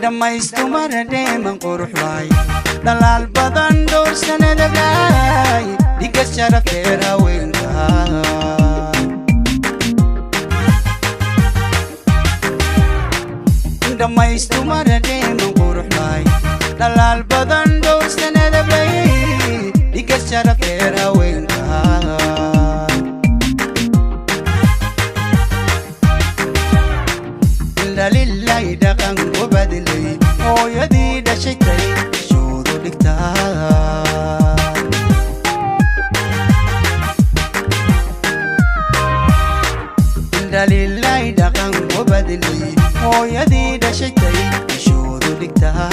dhammaystumar dheeman quruxlay dhalaal badan dhowr sanadagay dhigas sharafeer haweenkaay dhammaystumar dheeman quruxlay dhalaal badan dhowr sanadagay dhigas sharafeer haweenkaay lillahi dhaqan u badilay hooyadii dhashatay shoodu dhigtaa lillahi dhaqan u badilay hooyadii dhashatay shoodu dhigtaa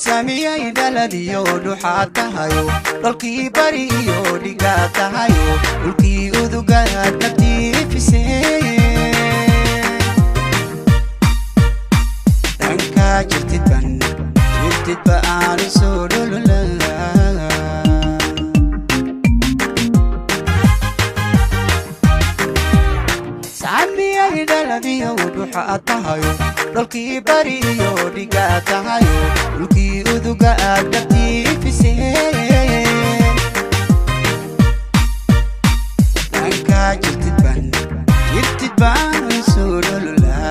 samiyay dhaladiyo dhuxaad tahayo dholkii bari iyo dhigaad tahayo dhulkii udugaad naftiifisee dhankaa jirtidba aanu soo dhololaa samiyay dhaladiyo dhuxaad tahayo dholkii bari iyo dhigaad tahayo dhulkii udugaad naftiifisee dhankaa jirtidba aanu soo dhololaa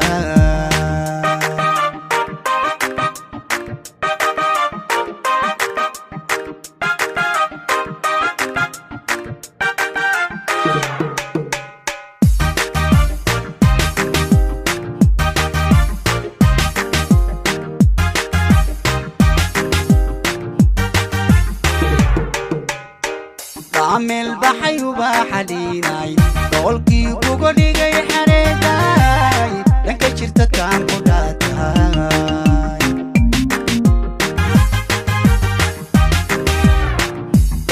عامل بحي وبحليناي دولكي وقولي جاي حريداي لك شرت كان قداتاي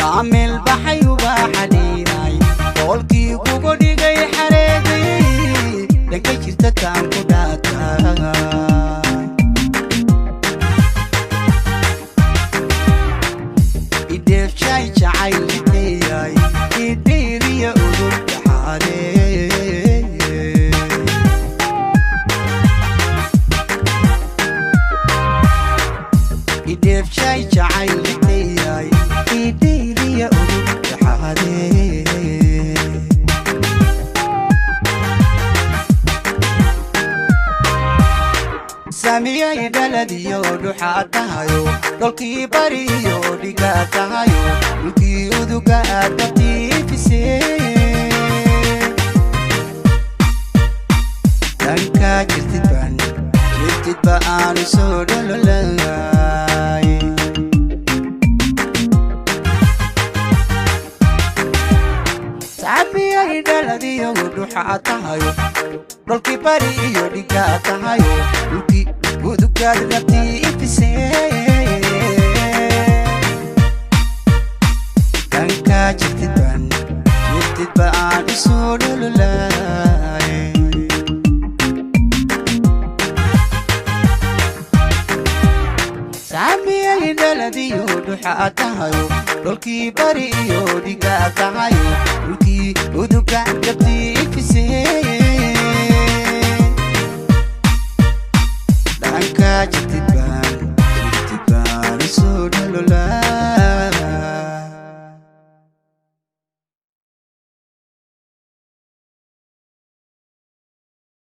عامل بحي وبحليناي دولكي وقولي جاي حريداي لك شرت كان قداتاي إدف شاي شاي شاي جعيلتي إيديري يا أولد حالي سامية يدلدي يودو حاتايو دولكي باري يودي قاتايو دولكي يودو قاتاتي في سي دانكا جرتدبان سودلولاي سامية يدلدي يودو حاتايو دولكي باري يودي قاتايو دولكي يودو قاتاتي في سي دانكا جرتدبان سودلولاي سامية يدلدي يودو حاتايو دولكي باري يودي قاتايو دولكي يودو قاتاتي